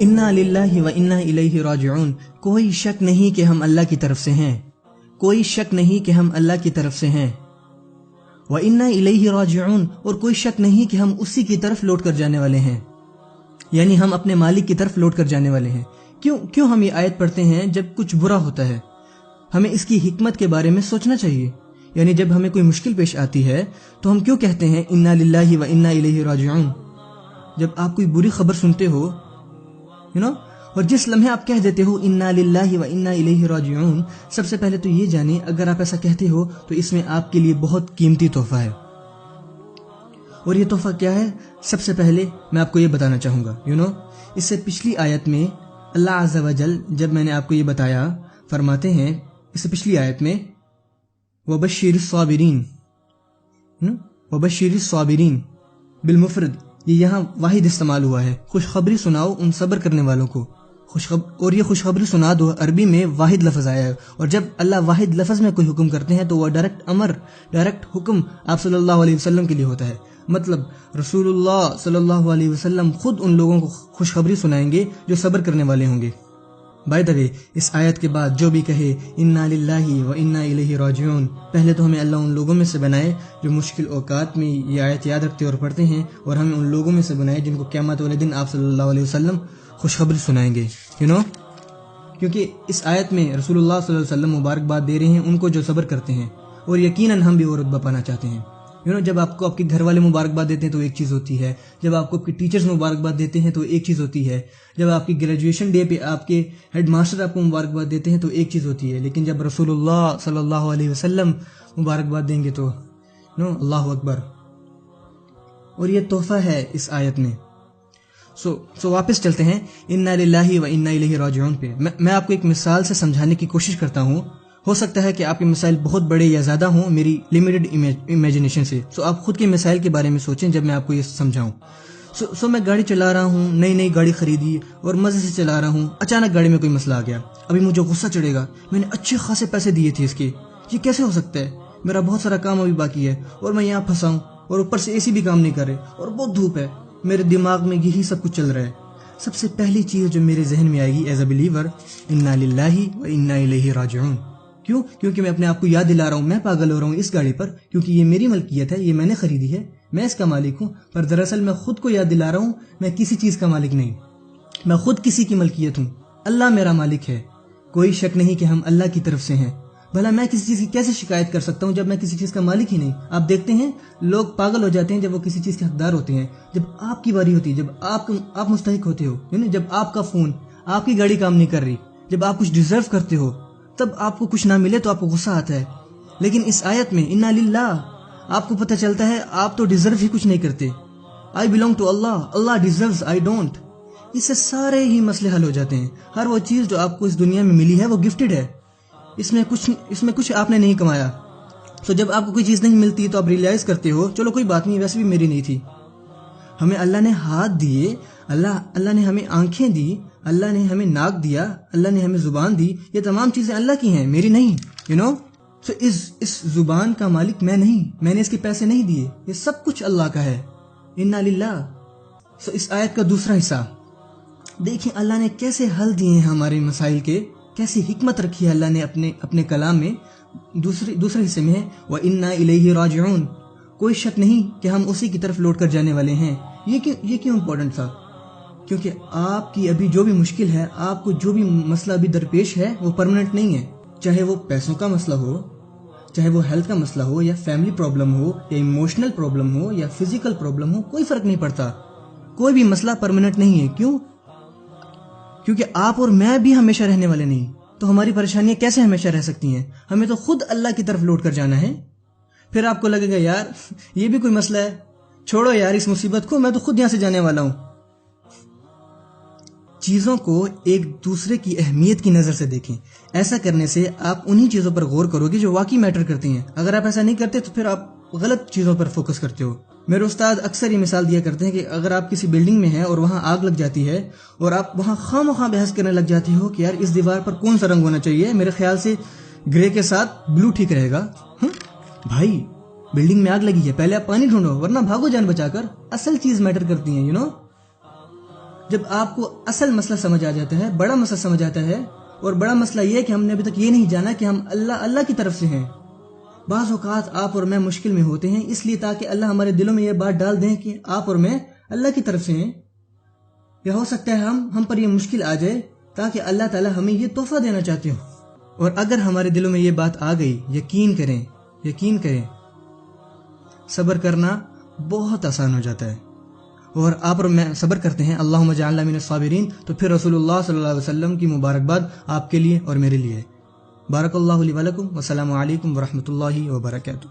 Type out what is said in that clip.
انا للہ و انا الیہ راجعون، کوئی شک نہیں کہ ہم اللہ کی طرف سے ہیں، کوئی شک نہیں کہ ہم اللہ کی طرف سے ہیں۔ و انا الیہ راجعون، اور کوئی شک نہیں کہ ہم اسی کی طرف لوٹ کر جانے والے ہیں، یعنی ہم اپنے مالک کی طرف لوٹ کر جانے والے ہیں۔ کیوں ہم یہ آیت پڑھتے ہیں جب کچھ برا ہوتا ہے؟ ہمیں اس کی حکمت کے بارے میں سوچنا چاہیے۔ یعنی جب ہمیں کوئی مشکل پیش آتی ہے تو ہم کیوں کہتے ہیں انا للہ و انا الیہ راجعون؟ جب آپ کوئی بری خبر سنتے ہو اور جس لمحے آپ کہہ دیتے ہو انا للہ و انا الیہ راجعون، سب سے پہلے تو یہ جانیں اگر آپ ایسا کہتے ہو تو اس میں آپ کے لیے بہت قیمتی تحفہ ہے۔ اور یہ تحفہ کیا ہے؟ سب سے پہلے میں آپ کو یہ بتانا چاہوں گا اس سے پچھلی آیت میں اللہ عز و جل جب میں نے آپ کو یہ بتایا فرماتے ہیں، اس سے پچھلی آیت میں وبشر الصابرین، وبشر الصابرین بالمفرد، یہ یہاں واحد استعمال ہوا ہے، خوشخبری سناؤ ان صبر کرنے والوں کو، اور یہ خوشخبری سنا دو عربی میں واحد لفظ آیا ہے، اور جب اللہ واحد لفظ میں کوئی حکم کرتے ہیں تو وہ ڈائریکٹ حکم آپ صلی اللہ علیہ وسلم کے لیے ہوتا ہے۔ مطلب رسول اللہ صلی اللہ علیہ وسلم خود ان لوگوں کو خوشخبری سنائیں گے جو صبر کرنے والے ہوں گے۔ بائی دا وے، اس آیت کے بعد جو بھی کہے انا للہ و انا الیہ راجعون، پہلے تو ہمیں اللہ ان لوگوں میں سے بنائے جو مشکل اوقات میں یہ آیت یاد رکھتے اور پڑھتے ہیں، اور ہمیں ان لوگوں میں سے بنائے جن کو قیامت والے دن آپ صلی اللہ علیہ وسلم خوشخبری سنائیں گے۔ کیونکہ اس آیت میں رسول اللہ صلی اللہ علیہ وسلم مبارکباد دے رہے ہیں ان کو جو صبر کرتے ہیں، اور یقیناً ہم بھی وہ رتبہ پانا چاہتے ہیں۔ جب آپ کو آپ کے گھر والے مبارکباد دیتے ہیں تو ایک چیز ہوتی ہے، جب آپ کو آپ کے ٹیچرز مبارکباد دیتے ہیں تو ایک چیز ہوتی ہے، جب آپ کی گریجویشن ڈے پہ آپ کے ہیڈ ماسٹر آپ کو مبارکباد دیتے ہیں تو ایک چیز ہوتی ہے، لیکن جب رسول اللہ صلی اللہ علیہ وسلم مبارکباد دیں گے تو اللہ اکبر۔ اور یہ تحفہ ہے اس آیت میں۔ سو واپس چلتے ہیں انا للہ و انا الیہ راجعون پہ۔ میں آپ کو ایک مثال سے سمجھانے کی کوشش کرتا ہوں، ہو سکتا ہے کہ آپ کے مسائل بہت بڑے یا زیادہ ہوں میری لمیٹڈ امیجنیشن سے، سو آپ خود کے مسائل کے بارے میں سوچیں جب میں آپ کو یہ سمجھاؤں۔ سو میں گاڑی چلا رہا ہوں، نئی گاڑی خریدی اور مزے سے چلا رہا ہوں، اچانک گاڑی میں کوئی مسئلہ آ گیا، ابھی مجھے غصہ چڑھے گا، میں نے اچھے خاصے پیسے دیے تھے اس کے، یہ کیسے ہو سکتا ہے؟ میرا بہت سارا کام ابھی باقی ہے اور میں یہاں پھنسا ہوں، اور اوپر سے اے سی بھی کام نہیں کر رہے اور بہت دھوپ ہے، میرے دماغ میں یہی سب کچھ چل رہا ہے۔ سب سے پہلی چیز جو میرے ذہن میں آئے گی ایز اے بلیور، انا للہ و انا الیہ راجعون۔ کیونکہ میں اپنے آپ کو یاد دلا رہا ہوں میں پاگل ہو رہا ہوں اس گاڑی پر، کیونکہ یہ میری ملکیت ہے، یہ میں نے خریدی ہے، میں اس کا مالک ہوں، پر دراصل میں خود کو یاد دلا رہا ہوں میں کسی چیز کا مالک نہیں، میں خود کسی کی ملکیت ہوں، اللہ میرا مالک ہے۔ کوئی شک نہیں کہ ہم اللہ کی طرف سے ہیں۔ بھلا میں کسی چیز کی کیسے شکایت کر سکتا ہوں جب میں کسی چیز کا مالک ہی نہیں؟ آپ دیکھتے ہیں لوگ پاگل ہو جاتے ہیں جب وہ کسی چیز کے حقدار ہوتے ہیں، جب آپ کی باری ہوتی ہے، جب آپ مستحق ہوتے ہو، یعنی جب آپ کا فون، آپ کی گاڑی کام نہیں کر رہی، جب آپ کچھ ڈیزرو کرتے ہو، تب آپ کو کچھ نہ ملے تو آپ کو غصہ آتا ہے۔ لیکن اس آیت میں انا للہ آپ کو پتہ چلتا ہے آپ تو ڈیزرو ہی کچھ نہیں کرتے، I belong to Allah, Allah deserves, I don't. اس سے سارے ہی مسئلے حل ہو جاتے ہیں۔ ہر وہ چیز جو آپ کو اس دنیا میں ملی ہے وہ گفٹڈ ہے، اس میں کچھ آپ نے نہیں کمایا۔ تو جب آپ کو کوئی چیز نہیں ملتی تو آپ ریئلائز کرتے ہو چلو کوئی بات نہیں، ویسے بھی میری نہیں تھی۔ ہمیں اللہ نے ہاتھ دیے، اللہ نے ہمیں آنکھیں دی، اللہ نے ہمیں ناک دیا، اللہ نے ہمیں زبان دی، یہ تمام چیزیں اللہ کی ہیں، میری نہیں۔ سو اس زبان کا مالک میں نہیں، میں نے اس کے پیسے نہیں دیے، یہ سب کچھ اللہ کا ہے، انا للہ۔ سو اس آیت کا دوسرا حصہ دیکھیں اللہ نے کیسے حل دیے ہیں ہمارے مسائل کے، کیسی حکمت رکھی ہے اللہ نے اپنے کلام میں۔ دوسرے حصے میں ہے وَإِنَّا إِلَيْهِ رَاجِعُونَ، کوئی شک نہیں کہ ہم اسی کی طرف لوٹ کر جانے والے ہیں۔ یہ کیوں امپورٹنٹ تھا؟ کیونکہ آپ کی ابھی جو بھی مشکل ہے، آپ کو جو بھی مسئلہ ابھی درپیش ہے وہ پرماننٹ نہیں ہے، چاہے وہ پیسوں کا مسئلہ ہو، چاہے وہ ہیلتھ کا مسئلہ ہو، یا فیملی پرابلم ہو، یا ایموشنل پرابلم ہو، یا فزیکل پرابلم ہو، کوئی فرق نہیں پڑتا، کوئی بھی مسئلہ پرماننٹ نہیں ہے۔ کیونکہ آپ اور میں بھی ہمیشہ رہنے والے نہیں، تو ہماری پریشانیاں کیسے ہمیشہ رہ سکتی ہیں؟ ہمیں تو خود اللہ کی طرف لوٹ کر جانا ہے۔ پھر آپ کو لگے گا یار یہ بھی کوئی مسئلہ ہے، چھوڑو یار اس مصیبت کو، میں تو خود یہاں سے جانے والا ہوں۔ چیزوں کو ایک دوسرے کی اہمیت کی نظر سے دیکھیں، ایسا کرنے سے آپ انہی چیزوں پر غور کرو گے جو واقعی میٹر کرتی ہیں۔ اگر آپ ایسا نہیں کرتے تو پھر آپ غلط چیزوں پر فوکس کرتے ہو۔ میرے استاد اکثر یہ مثال دیا کرتے ہیں کہ اگر آپ کسی بلڈنگ میں ہیں اور وہاں آگ لگ جاتی ہے اور آپ وہاں خواہ مخواہ بحث کرنے لگ جاتی ہو کہ یار اس دیوار پر کون سا رنگ ہونا چاہیے، میرے خیال سے گرے کے ساتھ بلو ٹھیک رہے گا۔ بھائی بلڈنگ میں آگ لگی ہے، پہلے آپ پانی ڈھونڈو ورنہ بھاگو جان بچا کر، اصل چیز میٹر کرتی ہیں جب آپ کو اصل مسئلہ سمجھ آ جاتا ہے، بڑا مسئلہ سمجھ آتا ہے، اور بڑا مسئلہ یہ ہے کہ ہم نے ابھی تک یہ نہیں جانا کہ ہم اللہ کی طرف سے ہیں۔ بعض اوقات آپ اور میں مشکل میں ہوتے ہیں اس لیے تاکہ اللہ ہمارے دلوں میں یہ بات ڈال دیں کہ آپ اور میں اللہ کی طرف سے ہیں، یا ہو سکتا ہے ہم پر یہ مشکل آ جائے تاکہ اللہ تعالیٰ ہمیں یہ تحفہ دینا چاہتے ہوں۔ اور اگر ہمارے دلوں میں یہ بات آ گئی، یقین کریں صبر کرنا بہت آسان ہو جاتا ہے۔ اور آپ اور میں صبر کرتے ہیں، اللہم اجعلنا من الصابرین، تو پھر رسول اللہ صلی اللہ علیہ وسلم کی مبارکباد آپ کے لیے اور میرے لیے۔ بارک اللہ لی ولکم، والسلام علیکم ورحمۃ اللہ وبرکاتہ۔